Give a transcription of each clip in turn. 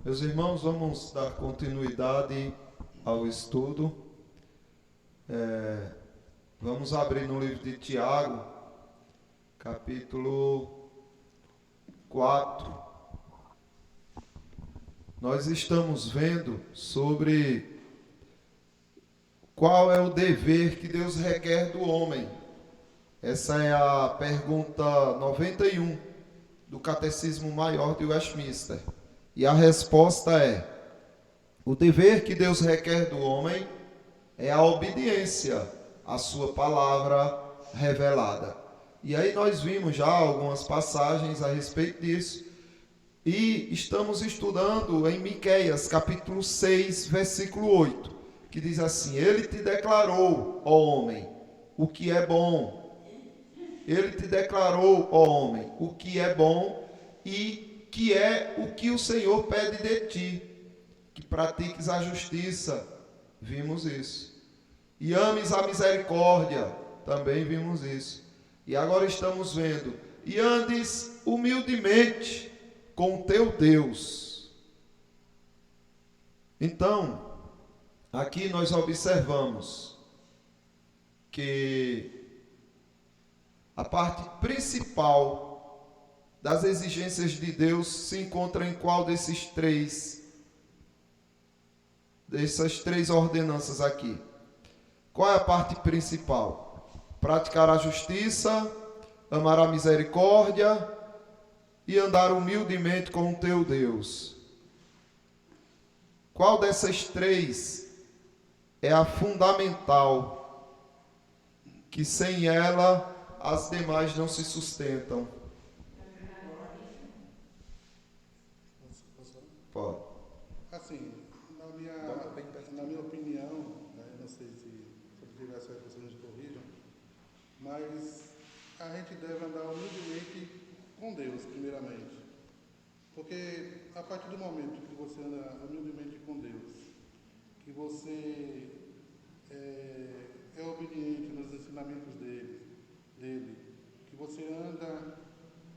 Meus irmãos, vamos dar continuidade ao estudo. Vamos abrir no livro de Tiago, capítulo 4. Nós estamos vendo sobre qual é o dever que Deus requer do homem. Essa é a pergunta 91 do Catecismo Maior de Westminster. E a resposta é: o dever que Deus requer do homem é a obediência à sua palavra revelada. E aí nós vimos já algumas passagens a respeito disso. E estamos estudando em Miqueias, capítulo 6, versículo 8, que diz assim: Ele te declarou, ó homem, o que é bom. Ele te declarou, ó homem, o que é bom e que é o que o Senhor pede de ti, que pratiques a justiça. Vimos isso. E ames a misericórdia. Também vimos isso. E agora estamos vendo: e andes humildemente com o teu Deus. Então, aqui nós observamos que a parte principal das exigências de Deus se encontra em qual dessas três ordenanças aqui? Qual é a parte principal? Praticar a justiça, amar a misericórdia e andar humildemente com o teu Deus. Qual dessas três é a fundamental, que sem ela as demais não se sustentam? Pode. Assim, na minha opinião, né, não sei se eu tiver certo, vocês nos corrijam, mas a gente deve andar humildemente com Deus, primeiramente. Porque a partir do momento que você anda humildemente com Deus, que você é obediente nos ensinamentos dele, que você anda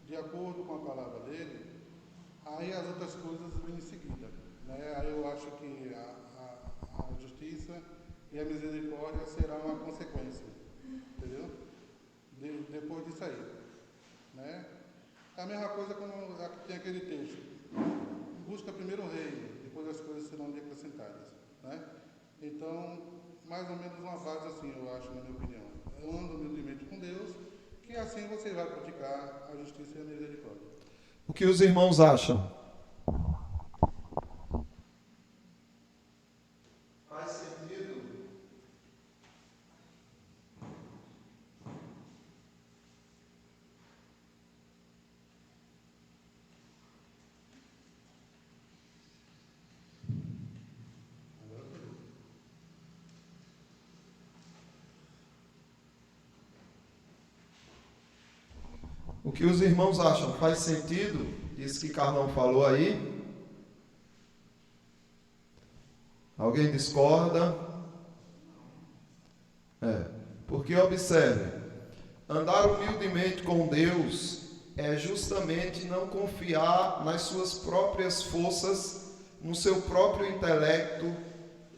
de acordo com a palavra dele, aí as outras coisas vêm em seguida. Né? Aí eu acho que a justiça e a misericórdia será uma consequência. Entendeu? Depois disso aí. Né? É a mesma coisa como tem aquele texto: busca primeiro o reino, depois as coisas serão lhe acrescentadas. Né? Então, mais ou menos uma base assim, eu acho, na minha opinião. Eu ando humildemente com Deus, que assim você vai praticar a justiça e a misericórdia. O que os irmãos acham? Faz sentido? O que os irmãos acham? Faz sentido? Isso que Carlão falou aí? Alguém discorda? Porque observe, andar humildemente com Deus é justamente não confiar nas suas próprias forças, no seu próprio intelecto,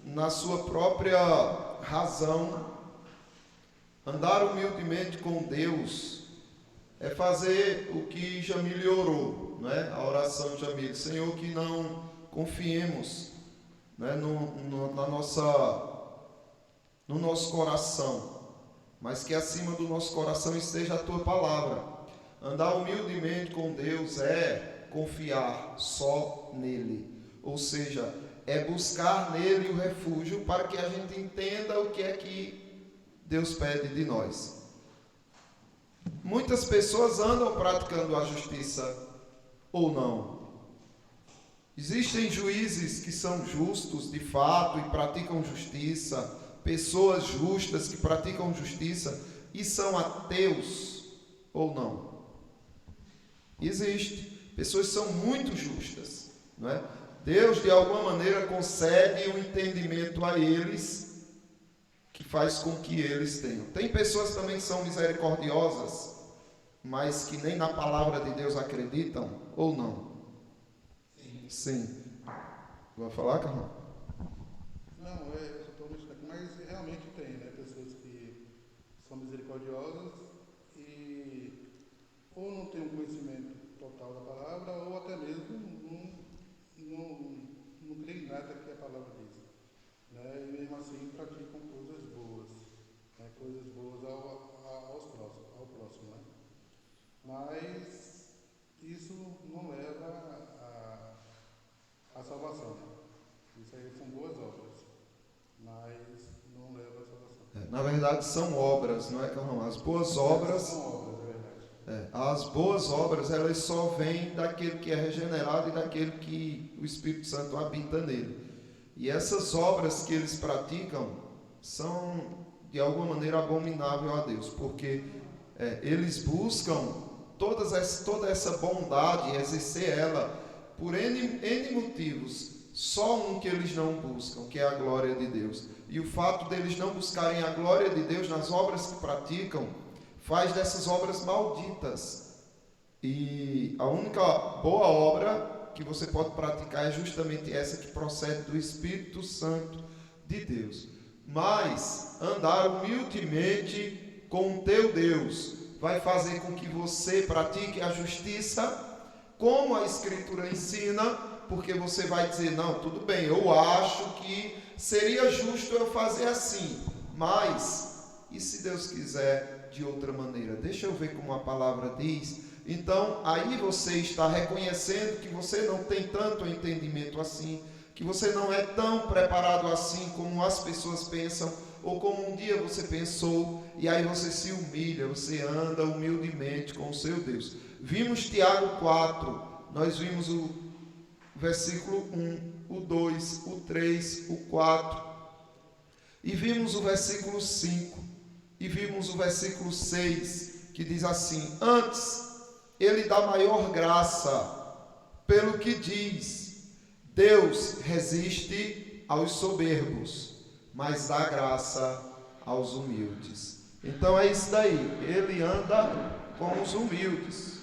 na sua própria razão. Andar humildemente com Deus é fazer o que Jamile orou, né? A oração de Jamile: Senhor, que não confiemos, né, no nosso coração, mas que acima do nosso coração esteja a tua palavra. Andar humildemente com Deus é confiar só nele, ou seja, é buscar nele o refúgio para que a gente entenda o que é que Deus pede de nós. Muitas pessoas andam praticando a justiça ou não. Existem juízes que são justos de fato e praticam justiça, pessoas justas que praticam justiça e são ateus ou não. Existe. Pessoas que são muito justas, não é? Deus de alguma maneira concede um entendimento a eles que faz com que eles tenham. Tem pessoas também que são misericordiosas, mas que nem na palavra de Deus acreditam, ou não? Sim. Vai falar, Carlão? Não, eu só estou mexendo aqui, mas realmente tem, né? Pessoas que são misericordiosas e ou não têm um conhecimento total da palavra, ou até mesmo não creem em nada que a palavra diz. Né? E mesmo assim praticam coisas boas, né? Coisas boas ao próximo. Né? Mas isso não leva à salvação. Né? Isso aí são boas obras, mas não leva à salvação. Na verdade são obras, não é, Carlão? As boas obras... São obras, é verdade. As boas obras, elas só vêm daquele que é regenerado e daquele que o Espírito Santo habita nele. E essas obras que eles praticam são, de alguma maneira, abomináveis a Deus, porque eles buscam toda essa bondade, exercer ela, por N motivos. Só um que eles não buscam, que é a glória de Deus. E o fato deles não buscarem a glória de Deus nas obras que praticam, faz dessas obras malditas. E a única boa obra que você pode praticar é justamente essa que procede do Espírito Santo de Deus. Mas andar humildemente com o teu Deus vai fazer com que você pratique a justiça como a Escritura ensina, porque você vai dizer, não, tudo bem, eu acho que seria justo eu fazer assim, mas, e se Deus quiser de outra maneira? Deixa eu ver como a palavra diz. Então, aí você está reconhecendo que você não tem tanto entendimento assim, que você não é tão preparado assim como as pessoas pensam, ou como um dia você pensou, e aí você se humilha, você anda humildemente com o seu Deus. Vimos Tiago 4, nós vimos o versículo 1, o 2, o 3, o 4, e vimos o versículo 5, e vimos o versículo 6, que diz assim: antes, ele dá maior graça, pelo que diz, Deus resiste aos soberbos, mas dá graça aos humildes. Então é isso daí, ele anda com os humildes.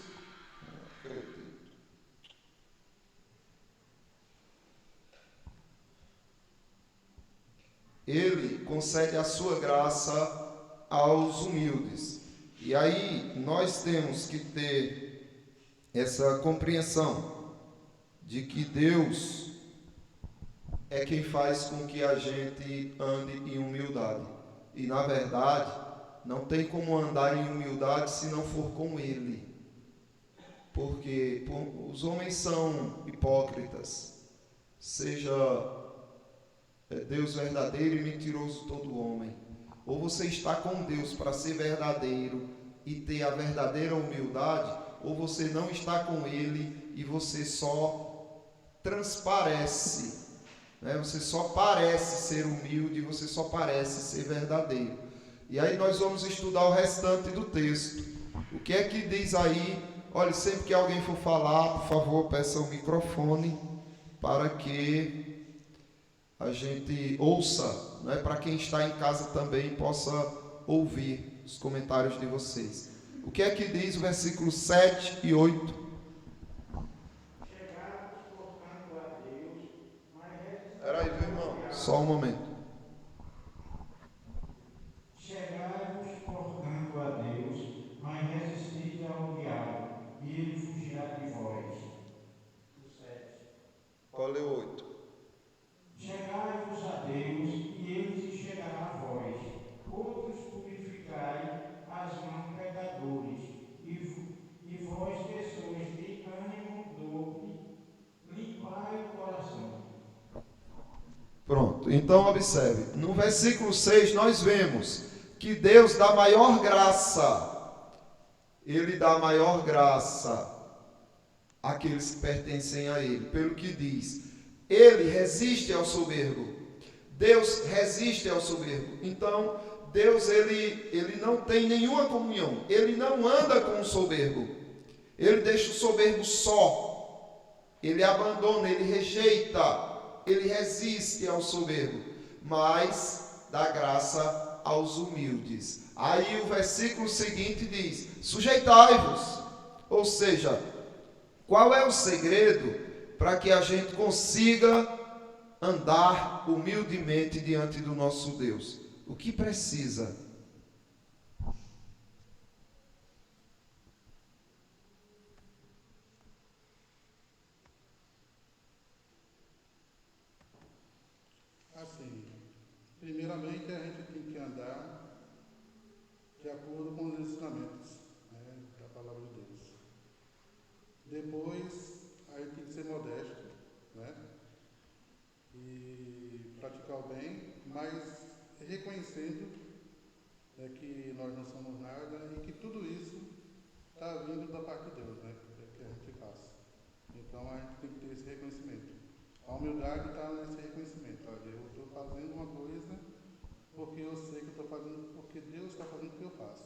Ele concede a sua graça aos humildes. E aí nós temos que ter essa compreensão de que Deus é quem faz com que a gente ande em humildade. E na verdade, não tem como andar em humildade se não for com Ele. Porque os homens são hipócritas. Seja Deus verdadeiro e mentiroso todo homem. Ou você está com Deus para ser verdadeiro e ter a verdadeira humildade, ou você não está com Ele e você só transparece, né? Você só parece ser humilde, você só parece ser verdadeiro. E aí nós vamos estudar o restante do texto. O que é que diz aí? Olha, sempre que alguém for falar, por favor, peça o microfone para que a gente ouça, né, para quem está em casa também possa ouvir os comentários de vocês. O que é que diz o versículo 7 e 8? Espera aí, meu irmão. Só um momento. Chegai-vos, portanto, a Deus, mas resistite ao diabo, e ele fugirá de vós. O 7. Qual é o 8? Chegai-vos a Deus, e ele se chegará a vós. Outros purificai as mãos pecadores, e vós, pessoas de ânimo dobre, limpai o coração. Pronto, então observe. No versículo 6 nós vemos que Deus dá maior graça. Ele dá maior graça àqueles que pertencem a Ele. Pelo que diz, Ele resiste ao soberbo. Deus resiste ao soberbo. Então, Deus ele não tem nenhuma comunhão. Ele não anda com o soberbo. Ele deixa o soberbo só. Ele abandona, ele rejeita, ele resiste ao soberbo, mas dá graça aos humildes. Aí o versículo seguinte diz: sujeitai-vos. Ou seja, qual é o segredo para que a gente consiga andar humildemente diante do nosso Deus? O que precisa? Assim, primeiramente a gente tem que andar de acordo com os ensinamentos, né, da palavra de Deus. Depois, a gente tem que ser modesto, né, e praticar o bem, mas reconhecendo, né, que nós não somos nada e que tudo isso está vindo da parte de Deus, né, que a gente faça. Então a gente tem que ter esse reconhecimento. A humildade está nesse reconhecimento. Olha, eu estou fazendo uma coisa porque eu sei que estou fazendo, porque Deus está fazendo o que eu faço.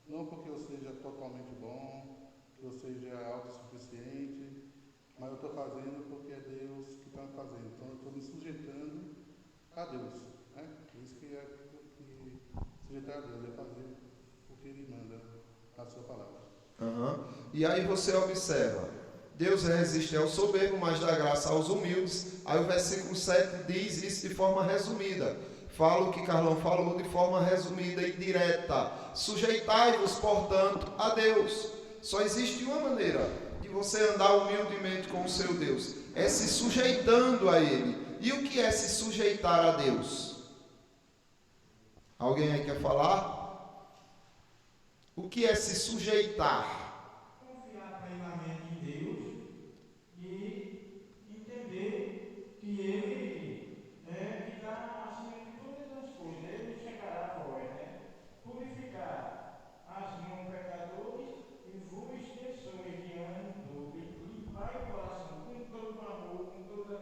Não porque eu seja totalmente bom, que eu seja autossuficiente, mas eu estou fazendo porque é Deus que está me fazendo. Então eu estou me sujeitando a Deus. Né? Isso que é que sujeitar a Deus, é fazer o que Ele manda na sua palavra. E aí você observa. Deus resiste ao soberbo, mas dá graça aos humildes. Aí o versículo 7 diz isso de forma resumida. Fala o que Carlão falou de forma resumida e direta. Sujeitai-vos, portanto, a Deus. Só existe uma maneira de você andar humildemente com o seu Deus. É se sujeitando a Ele. E o que é se sujeitar a Deus? Alguém aí quer falar? O que é se sujeitar? Que Ele é que está acima de todas as coisas. Ele chegará a vós, né? Purificar as mãos pecadores e vos pessoas de ânimo dobre, limpar o coração com todo amor, com toda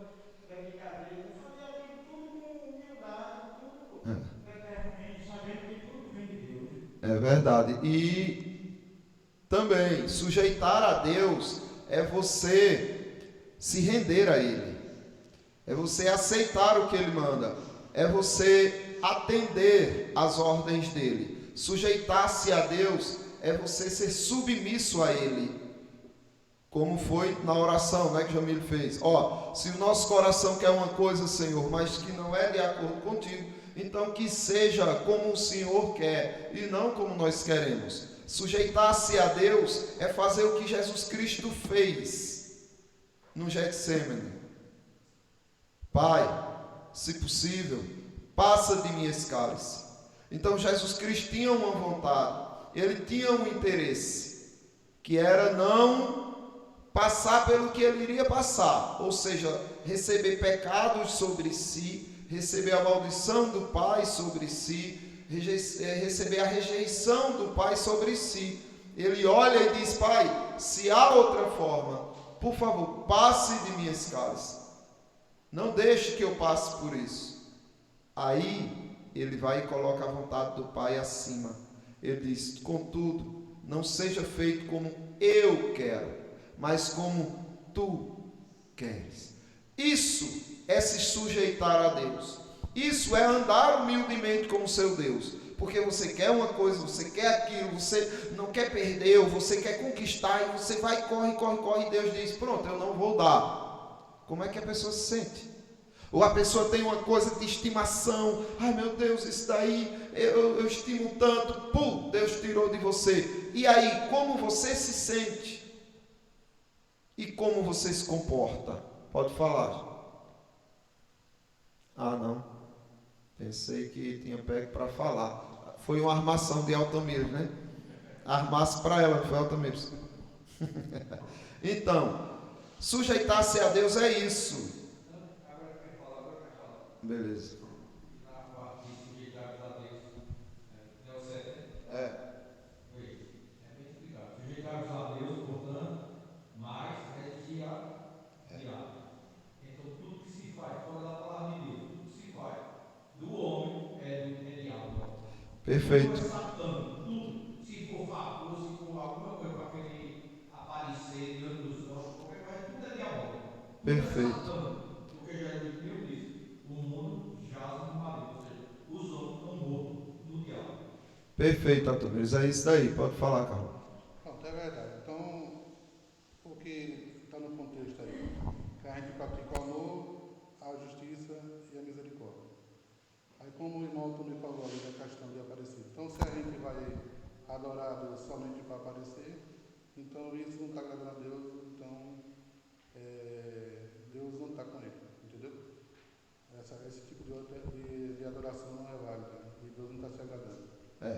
delicadeza, fazer aquilo tudo com humildade, tudo eternamente, sabendo que tudo vem de Deus. É verdade. E também, sujeitar a Deus é você se render a Ele. É você aceitar o que Ele manda. É você atender às ordens dEle. Sujeitar-se a Deus é você ser submisso a Ele. Como foi na oração, né, que Jamil fez. Se o nosso coração quer uma coisa, Senhor, mas que não é de acordo contigo, então que seja como o Senhor quer e não como nós queremos. Sujeitar-se a Deus é fazer o que Jesus Cristo fez no Getsêmani. Pai, se possível, passa de mim esse cálice. Então Jesus Cristo tinha uma vontade, ele tinha um interesse, que era não passar pelo que ele iria passar, ou seja, receber pecados sobre si, receber a maldição do Pai sobre si, receber a rejeição do Pai sobre si. Ele olha e diz: Pai, se há outra forma, por favor, passe de mim esse cálice. Não deixe que eu passe por isso. Aí ele vai e coloca a vontade do Pai acima. Ele diz: contudo, não seja feito como eu quero, mas como tu queres. Isso é se sujeitar a Deus. Isso é andar humildemente com o seu Deus. Porque você quer uma coisa, você quer aquilo, você não quer perder, ou você quer conquistar, e você vai, corre, e Deus diz: pronto, eu não vou dar. Como é que a pessoa se sente? Ou a pessoa tem uma coisa de estimação: ai meu Deus, isso daí eu estimo tanto, Deus tirou de você. E aí, como você se sente? E como você se comporta? Pode falar. Não, pensei que tinha pego para falar. Foi uma armação de Altamiro, né? Armasse para ela, não foi Altamiro. Então, sujeitar-se a Deus é isso. Beleza. Sujeitar-se a Deus. É o certo, né? É bem explicado. Sujeitar-se a Deus, portanto, mas resistir ao diabo. Então, tudo que se faz fora da palavra de Deus, tudo que se faz do homem é diabo. Perfeito. Tudo é satânico, tudo. Se for favor, se for alguma coisa para querer aparecer diante dos homens, qualquer coisa, tudo é diabólico. Perfeito. É satânico. Porque já disse, o mundo jaz no maligno, ou seja, os homens estão mortos no diabo. Perfeito, Antônio. É isso daí. Pode falar, Carlos. Pronto, é verdade. Então, o que está no contexto aí? Que a gente pratica o amor, a justiça dado somente para aparecer, então isso não está agradando a Deus, então Deus não está com ele, entendeu? Esse tipo de adoração não é válida e Deus não está se agradando.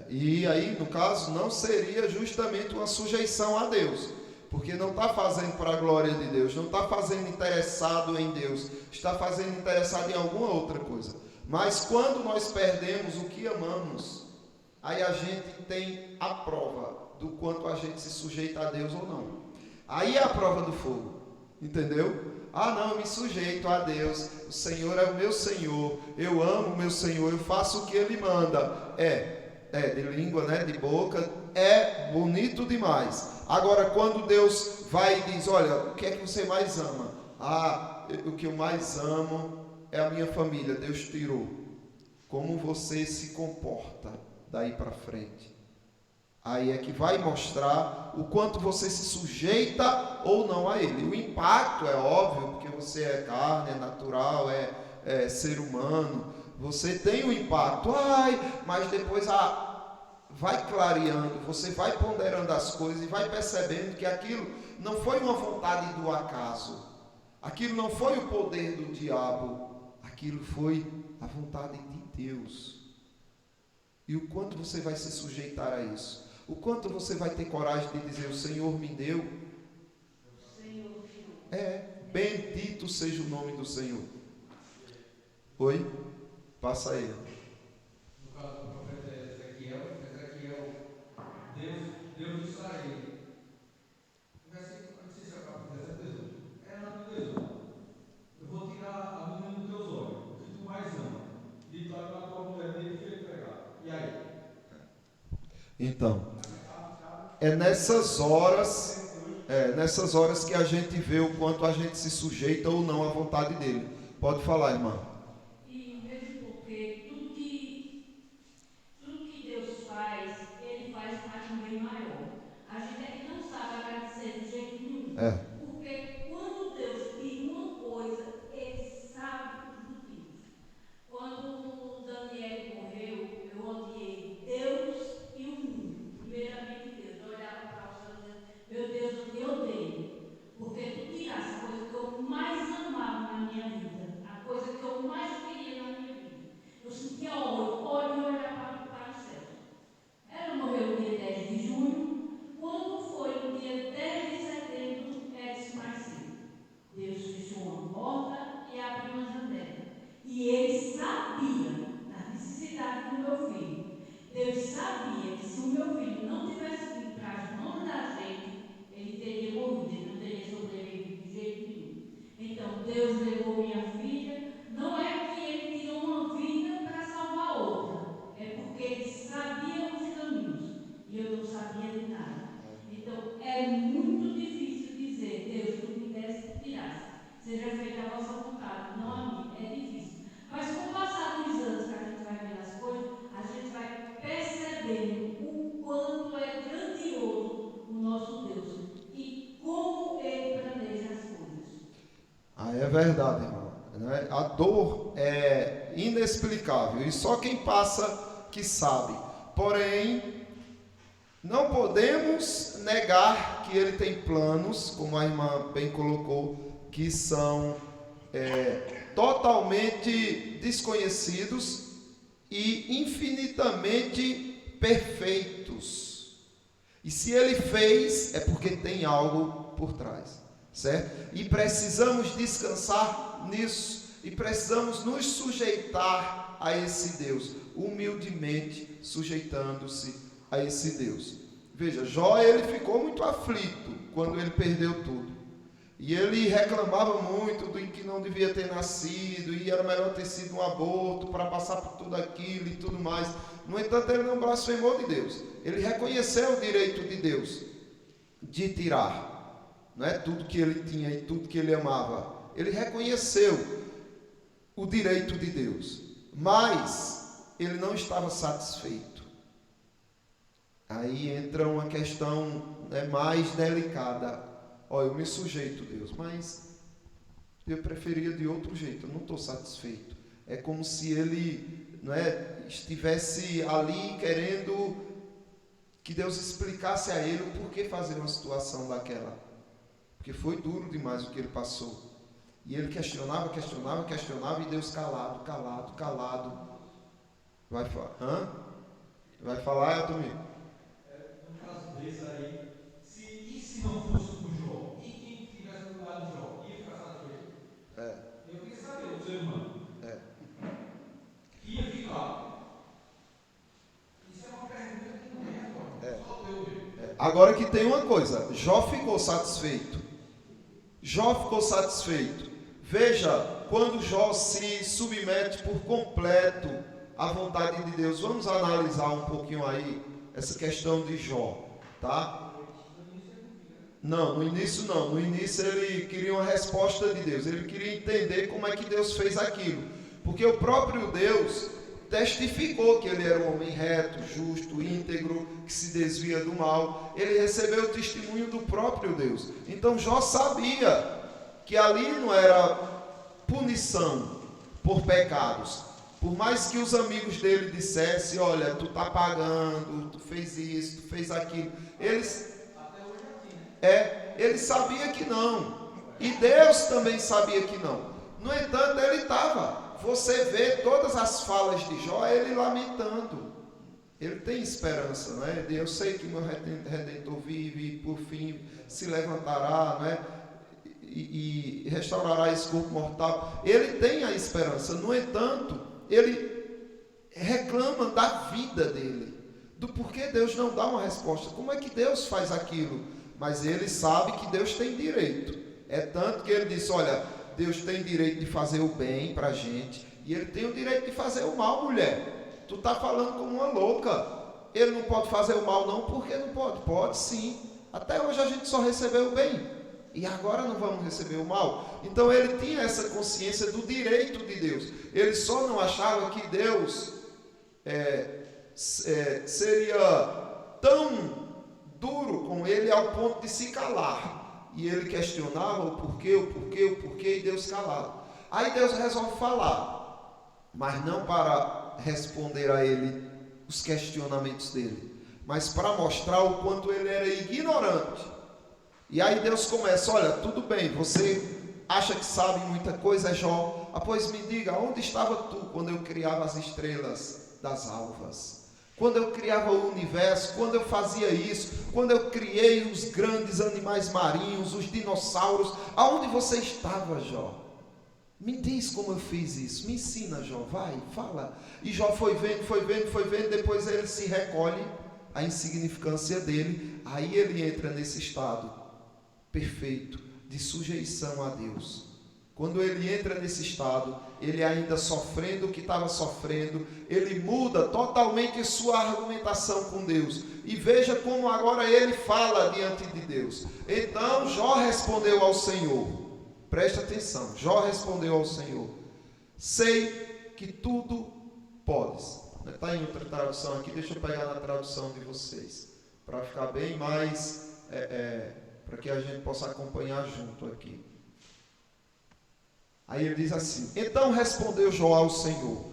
E aí, no caso, não seria justamente uma sujeição a Deus, porque não está fazendo para a glória de Deus, não está fazendo interessado em Deus, está fazendo interessado em alguma outra coisa. Mas quando nós perdemos o que amamos, aí a gente tem a prova do quanto a gente se sujeita a Deus ou não. Aí é a prova do fogo, entendeu? Ah, não, eu me sujeito a Deus, o Senhor é o meu Senhor, eu amo o meu Senhor, eu faço o que Ele manda. De língua, né, de boca, é bonito demais. Agora, quando Deus vai e diz, olha, o que é que você mais ama? Ah, o que eu mais amo é a minha família, Deus tirou. Como você se comporta daí para frente? Aí é que vai mostrar o quanto você se sujeita ou não a Ele. O impacto é óbvio, porque você é carne, é natural, é ser humano. Você tem um impacto, mas depois vai clareando, você vai ponderando as coisas e vai percebendo que aquilo não foi uma vontade do acaso, aquilo não foi o poder do diabo, aquilo foi a vontade de Deus. E o quanto você vai se sujeitar a isso? O quanto você vai ter coragem de dizer, o Senhor me deu? Bendito seja o nome do Senhor. Oi? Passa aí. No caso do profeta Ezequiel, Deus disse a ele, o versículo, não sei se é o capítulo 18, lá no 18, eu vou tirar a menina dos teus olhos, o que tu mais ama, e tu a tua mulher dele foi pegar. E aí? Então, nessas horas que a gente vê o quanto a gente se sujeita ou não à vontade dele. Pode falar, irmã. Porque quando Deus tira uma coisa, Ele sabe os motivos. Quando Daniel morreu, eu odiei Deus e o mundo. Primeiramente Deus. Eu olhava para o céu e dizia, meu Deus, eu te odeio. Porque tu tiraste a coisa que eu mais amava na minha vida, a coisa que eu mais queria na minha vida. Eu sentia ódio e olhar para os céus. Ela morreu no dia 10 de junho. Quando foi no dia 10 de setembro, ela disse mais cedo. Deus fechou uma porta e abriu uma janela. E Ele sabia da necessidade do meu filho. Deus sabia que se o meu filho não tivesse vindo para as mãos da gente, ele teria morrido, ele não teria sobrevivido de jeito nenhum. Então, Deus levou minha filha. Não é que Ele tirou uma vida para salvar outra. É porque Ele sabia os caminhos. E eu não sabia de nada. Então, é muito difícil dizer, Deus, tu me desse, tu tirasse. Seja feita a vossa vontade, não a minha. É difícil. Mas com o passar dos anos que a gente vai vendo as coisas, a gente vai percebendo o quanto é grandioso o nosso Deus. E como Ele planeja as coisas. É verdade, irmão. A dor é inexplicável. E só quem passa que sabe. Porém, não podemos negar que Ele tem planos, como a irmã bem colocou, que são totalmente desconhecidos e infinitamente perfeitos. E se Ele fez, é porque tem algo por trás, certo? E precisamos descansar nisso, e precisamos nos sujeitar a esse Deus, humildemente sujeitando-se a esse Deus. Veja, Jó, ele ficou muito aflito quando ele perdeu tudo. E ele reclamava muito do que não devia ter nascido, e era melhor ter sido um aborto para passar por tudo aquilo e tudo mais. No entanto, ele não blasfemou de Deus. Ele reconheceu o direito de Deus de tirar, não é, tudo que ele tinha e tudo que ele amava. Ele reconheceu o direito de Deus, mas ele não estava satisfeito. Aí entra uma questão mais delicada. Eu me sujeito, Deus, mas eu preferia de outro jeito, eu não estou satisfeito. É como se ele estivesse ali querendo que Deus explicasse a ele o porquê fazer uma situação daquela. Porque foi duro demais o que ele passou. E ele questionava, e Deus calado. Vai falar, Elton? No caso desse aí, e se não fosse o Jó? E quem tivesse no lugar do Jó? Ia ficar satisfeito? Eu queria saber, o ser humano. Ia ficar. Isso é uma pergunta que não é agora. Só Deus mesmo. Agora que tem uma coisa, Jó ficou satisfeito. Veja, quando Jó se submete por completo à vontade de Deus. Vamos analisar um pouquinho aí essa questão de Jó, tá? Não, no início não. No início ele queria uma resposta de Deus. Ele queria entender como é que Deus fez aquilo. Porque o próprio Deus testificou que ele era um homem reto, justo, íntegro, que se desvia do mal. Ele recebeu o testemunho do próprio Deus. Então Jó sabia que ali não era punição por pecados. Por mais que os amigos dele dissessem, olha, tu está pagando, tu fez isso, tu fez aquilo. Ele sabia que não. E Deus também sabia que não. No entanto, ele estava. Você vê todas as falas de Jó, ele lamentando. Ele tem esperança, né? Eu sei que meu Redentor vive e por fim se levantará, né? E restaurará esse corpo mortal. Ele tem a esperança. No entanto, ele reclama da vida dele, do porquê Deus não dá uma resposta. Como é que Deus faz aquilo? Mas ele sabe que Deus tem direito. É tanto que ele disse, olha, Deus tem direito de fazer o bem para a gente, e ele tem o direito de fazer o mal, mulher. Tu está falando como uma louca. Ele não pode fazer o mal não, porque não pode. Pode sim. Até hoje a gente só recebeu o bem, e agora não vamos receber o mal. Então ele tinha essa consciência do direito de Deus. Ele só não achava que Deus seria tão duro com ele ao ponto de se calar. E ele questionava o porquê, e Deus calado. Aí Deus resolve falar, mas não para responder a ele os questionamentos dele, mas para mostrar o quanto ele era ignorante. E aí Deus começa, olha, tudo bem, você acha que sabe muita coisa, Jó? Pois me diga, onde estava tu quando eu criava as estrelas das alvas? Quando eu criava o universo, quando eu fazia isso, quando eu criei os grandes animais marinhos, os dinossauros, aonde você estava, Jó? Me diz como eu fiz isso, me ensina, Jó, vai, fala. E Jó foi vendo, depois ele se recolhe, a insignificância dele, aí ele entra nesse estado perfeito de sujeição a Deus. Quando ele entra nesse estado, ele ainda sofrendo o que estava sofrendo, ele muda totalmente sua argumentação com Deus. E veja como agora ele fala diante de Deus. Então Jó respondeu ao Senhor. Presta atenção. Jó respondeu ao Senhor: sei que tudo podes. Está em outra tradução aqui, deixa eu pegar na tradução de vocês, para ficar bem mais, para que a gente possa acompanhar junto aqui. Aí ele diz assim: então respondeu Jó ao Senhor: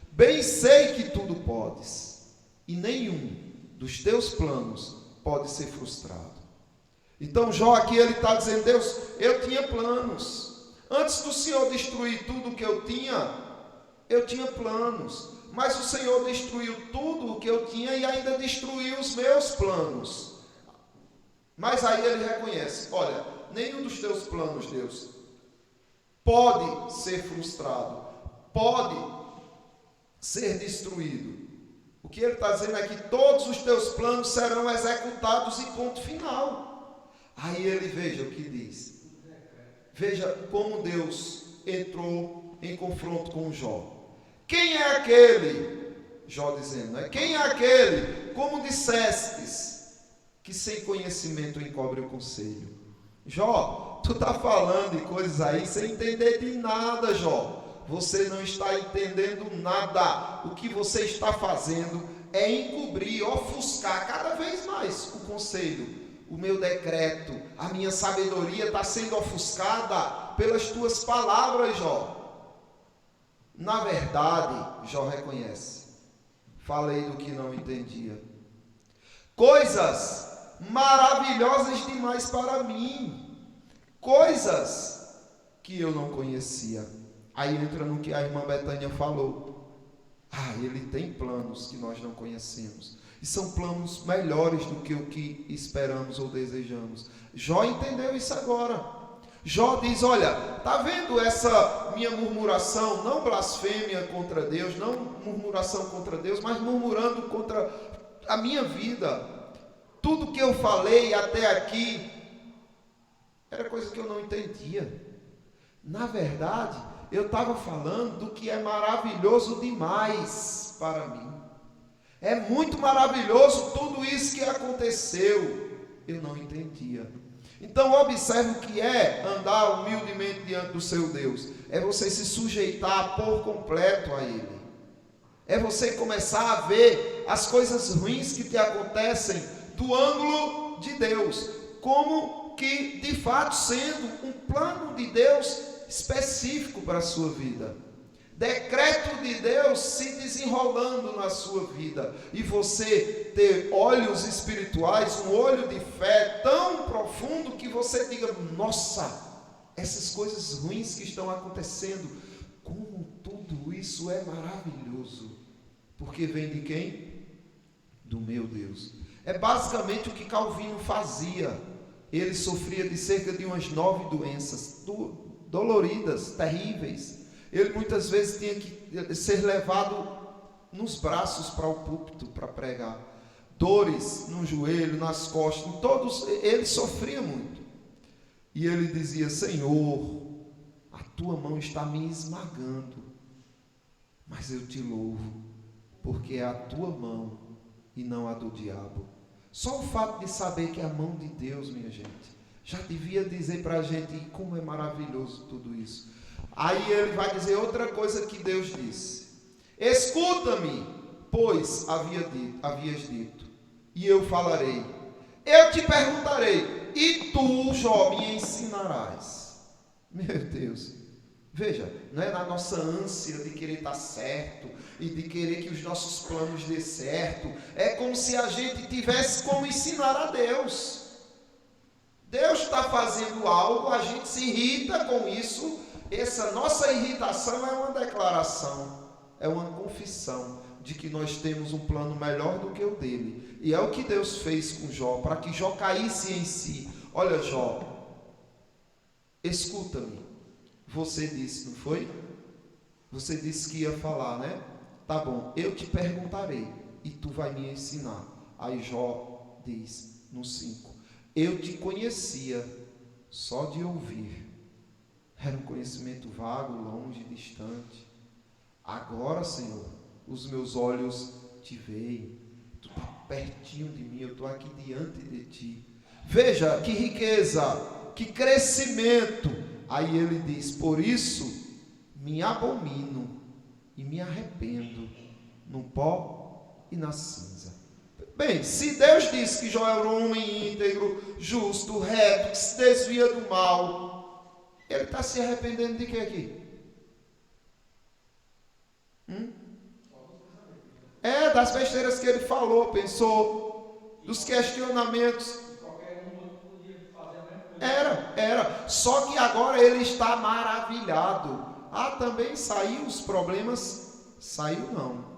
bem sei que tudo podes, e nenhum dos teus planos pode ser frustrado. Então Jó aqui ele está dizendo: Deus, eu tinha planos. Antes do Senhor destruir tudo o que eu tinha planos. Mas o Senhor destruiu tudo o que eu tinha e ainda destruiu os meus planos. Mas aí ele reconhece: olha, nenhum dos teus planos, Deus, pode ser frustrado, pode ser destruído. O que ele está dizendo é que todos os teus planos serão executados e ponto final. Aí ele, veja o que diz. Veja como Deus entrou em confronto com Jó. Quem é aquele, Jó dizendo, né? Quem é aquele, como dissestes, que sem conhecimento encobre o conselho? Jó, tu está falando de coisas aí sem entender de nada, Jó. Você não está entendendo nada. O que você está fazendo é encobrir, ofuscar cada vez mais o conselho, o meu decreto. A minha sabedoria está sendo ofuscada pelas tuas palavras, Jó. Na verdade, Jó reconhece: falei do que não entendia. coisas maravilhosas demais para mim, coisas que eu não conhecia. Aí entra no que a irmã Betânia falou. Ele tem planos que nós não conhecemos, e são planos melhores do que o que esperamos ou desejamos. Jó entendeu isso agora. Jó diz: olha, está vendo essa minha murmuração, não blasfêmia contra Deus, não murmuração contra Deus, mas murmurando contra a minha vida. Tudo que eu falei até aqui era coisa que eu não entendia. Na verdade, eu estava falando do que é maravilhoso demais para mim. É muito maravilhoso tudo isso que aconteceu. Eu não entendia. Então observe o que é andar humildemente diante do seu Deus. É você se sujeitar por completo a Ele. É você começar a ver as coisas ruins que te acontecem do ângulo de Deus, como que de fato sendo um plano de Deus específico para a sua vida. Decreto de Deus se desenrolando na sua vida, e você ter olhos espirituais, um olho de fé tão profundo que você diga: nossa, essas coisas ruins que estão acontecendo, como tudo isso é maravilhoso, porque vem de quem? Do meu Deus. É basicamente o que Calvino fazia. Ele sofria de cerca de umas 9 doenças doloridas, terríveis. Ele muitas vezes tinha que ser levado nos braços para o púlpito para pregar. Dores no joelho, nas costas, em todos, ele sofria muito. E ele dizia: Senhor, a tua mão está me esmagando, mas eu te louvo, porque é a tua mão e não a do diabo. Só o fato de saber que é a mão de Deus, minha gente, já devia dizer para a gente como é maravilhoso tudo isso. Aí ele vai dizer outra coisa que Deus disse: escuta-me, pois havias dito, e eu falarei. Eu te perguntarei, e tu, Jó, me ensinarás. Meu Deus, veja, não é na nossa ânsia de querer estar certo e de querer que os nossos planos dê certo. É como se a gente tivesse como ensinar a Deus. Deus está fazendo algo, a gente se irrita com isso. Essa nossa irritação é uma declaração, é uma confissão de que nós temos um plano melhor do que o dele. E é o que Deus fez com Jó, para que Jó caísse em si. Olha, Jó, escuta-me. Você disse, não foi? Você disse que ia falar, né? Tá bom, eu te perguntarei e tu vai me ensinar. Aí Jó diz no 5: eu te conhecia só de ouvir. Era um conhecimento vago, longe, distante. Agora, Senhor, os meus olhos te veem. Tu está pertinho de mim, eu estou aqui diante de ti. Veja que riqueza, que crescimento. Aí ele diz: por isso me abomino e me arrependo no pó e na cinza. Bem, se Deus disse que Jó era um homem íntegro, justo, reto, que se desvia do mal, ele está se arrependendo de quê aqui? Das besteiras que ele falou, pensou, dos questionamentos. Era. Só que agora ele está maravilhado. Também saiu os problemas? Saiu não.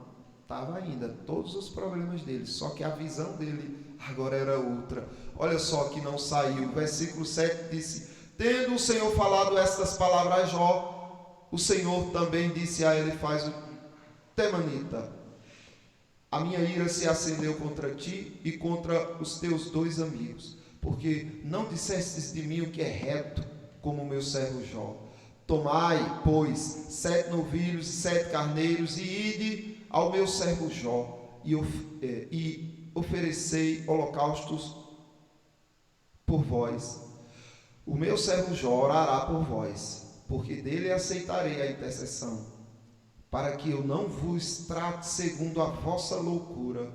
Estava ainda todos os problemas dele. Só que a visão dele agora era outra. Olha só que não saiu. Versículo 7 disse: tendo o Senhor falado estas palavras a Jó, o Senhor também disse a Elifaz o Temanita: a minha ira se acendeu contra ti e contra os teus 2 amigos, porque não dissestes de mim o que é reto, como o meu servo Jó. Tomai, pois, 7 novilhos e 7 carneiros, e ide ao meu servo Jó, e oferecei holocaustos por vós. O meu servo Jó orará por vós, porque dele aceitarei a intercessão, para que eu não vos trate segundo a vossa loucura,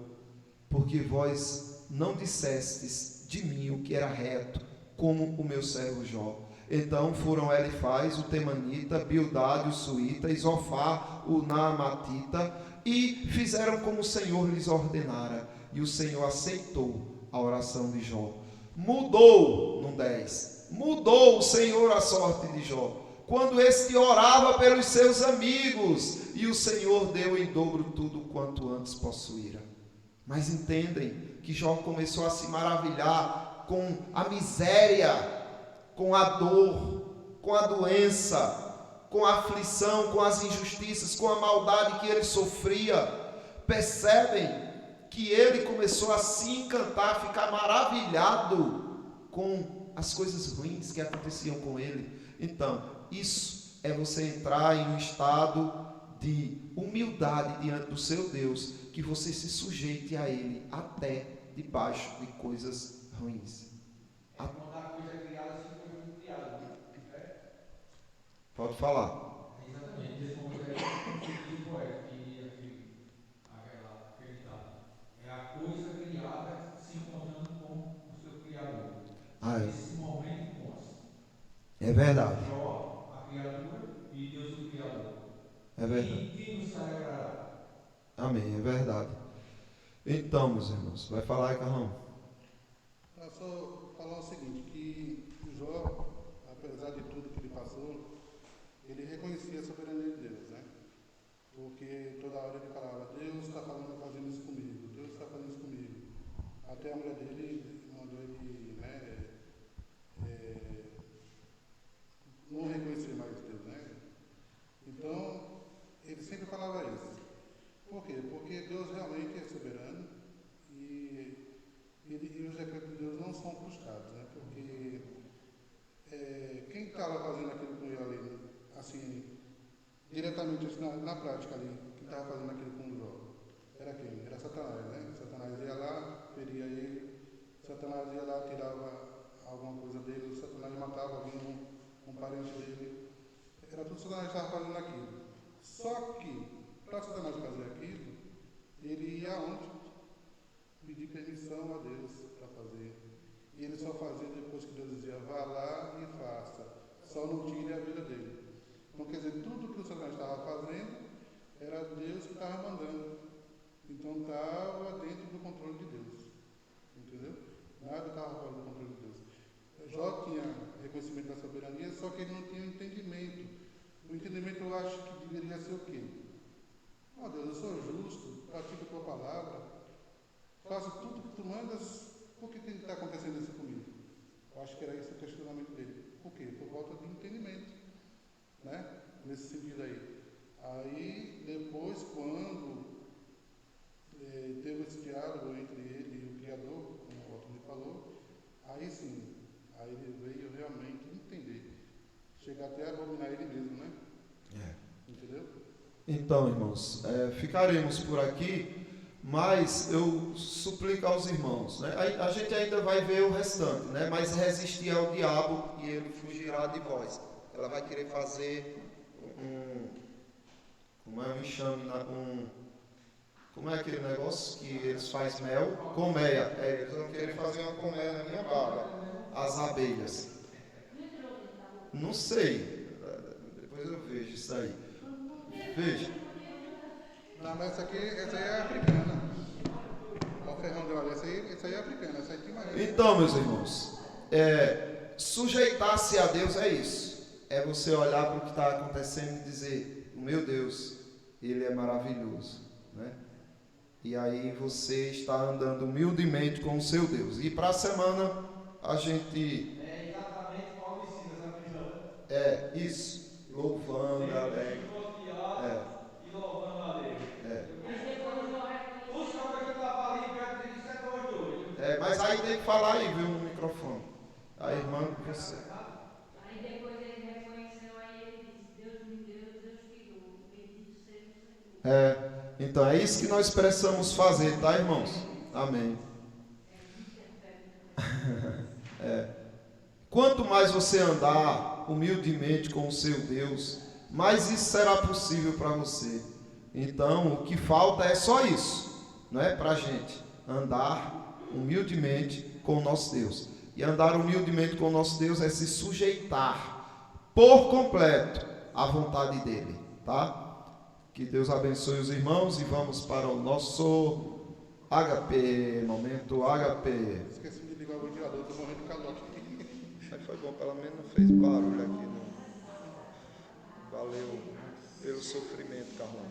porque vós não dissestes de mim o que era reto, como o meu servo Jó. Então foram Elifaz, o Temanita, Bildade, o Suíta, e Zofar, o Naamatita, e fizeram como o Senhor lhes ordenara. e o Senhor aceitou a oração de Jó. Mudou, no 10, mudou o Senhor a sorte de Jó, quando este orava pelos seus amigos, e o Senhor deu em dobro tudo quanto antes possuíra. Mas entendem que Jó começou a se maravilhar com a miséria, com a dor, com a doença, com a aflição, com as injustiças, com a maldade que ele sofria. Percebem que ele começou a se encantar, a ficar maravilhado com as coisas ruins que aconteciam com ele. Então, isso é você entrar em um estado de humildade diante do seu Deus, que você se sujeite a Ele até debaixo de coisas ruins. Quando a coisa é criada, assim foi criada. Pode falar. Exatamente. Nesse momento é um sentido poético que acreditar. É a coisa criada se encontrando com o seu Criador. Esse momento consta. É verdade. Jó, a criatura, e Deus o Criador. É verdade. Quem nos celebrará? Amém, é verdade. Então, meus irmãos, vai falar aí, Carlão. Eu só falar o seguinte, que Jó, apesar de tudo que ele passou, ele reconhecia a soberania de Deus, né? Porque toda hora ele falava, Deus está fazendo isso comigo, Deus está fazendo isso comigo. Até a mulher dele mandou ele, né, não reconhecer mais Deus, né? Então, ele sempre falava isso. Por quê? Porque Deus realmente é soberano e os decretos de Deus não são frustrados, né? Porque quem estava fazendo aquilo com ele ali, assim, diretamente assim, na prática ali, quem estava fazendo aquilo com o Jó, era quem? Era Satanás, né? Satanás ia lá, feria ele, Satanás ia lá, tirava alguma coisa dele, Satanás matava alguém, um parente dele. Era tudo Satanás que estava fazendo aquilo. Só que, para Satanás fazer aquilo, ele ia aonde? Pedir permissão a Deus para fazer. E ele só fazia depois que Deus dizia, vá lá e faça. Só não tire a vida dele. Então, quer dizer, tudo que o Satanás estava fazendo, era Deus que estava mandando. Então, estava dentro do controle de Deus. Entendeu? Nada estava fora do controle de Deus. Jó tinha reconhecimento da soberania, só que ele não tinha entendimento. O entendimento eu acho que deveria ser o quê? Oh Deus, eu sou justo, pratico a tua palavra, faço tudo que tu mandas, por que está acontecendo isso comigo? Eu acho que era esse o questionamento dele. Por quê? Por falta de entendimento, né? Nesse sentido aí. Aí, depois, quando teve esse diálogo entre ele e o Criador, como o Otto me falou, aí sim, aí ele veio realmente entender. Chegar até a abominar ele mesmo, né? Entendeu? Então, irmãos, ficaremos por aqui, mas eu suplico aos irmãos, né? A gente ainda vai ver o restante, né? Mas resistir ao diabo e ele fugirá de vós. Ela vai querer fazer como é um enxame, como é aquele negócio que eles fazem mel? Colmeia. Eles vão querer fazer uma colmeia na minha barba, as abelhas. Não sei, depois eu vejo isso aí. Veja. Não, mas essa aí é africana. O ferrão de olho, essa aí é africana, essa aí tem mais. Então, meus irmãos, sujeitar-se a Deus é isso. É você olhar para o que está acontecendo e dizer, o meu Deus, Ele é maravilhoso, né? E aí você está andando humildemente com o seu Deus. E para a semana, a gente... exatamente Paulo ensina essa prisão. Isso. Louvando, alegre. E louvando a Deus. Os caras que estavam ali perto dele, isso é doido. Mas aí tem que falar aí, viu, no microfone. A irmã que você... Aí depois ele reconheceu, aí ele disse, Deus me deu, Deus tirou, bendito seja o Senhor. Então é isso que nós precisamos fazer, tá, irmãos? Amém. Quanto mais você andar humildemente com o seu Deus, mais isso será possível para você. Então, o que falta é só isso, não é? Para a gente andar humildemente com o nosso Deus. E andar humildemente com o nosso Deus é se sujeitar por completo à vontade dEle, tá? Que Deus abençoe os irmãos e vamos para o nosso HP, momento HP. Esqueci de ligar o ventilador, estou morrendo de calor aqui. Mas foi bom, pelo menos não fez barulho aqui. Não. Valeu pelo sofrimento, Carlão.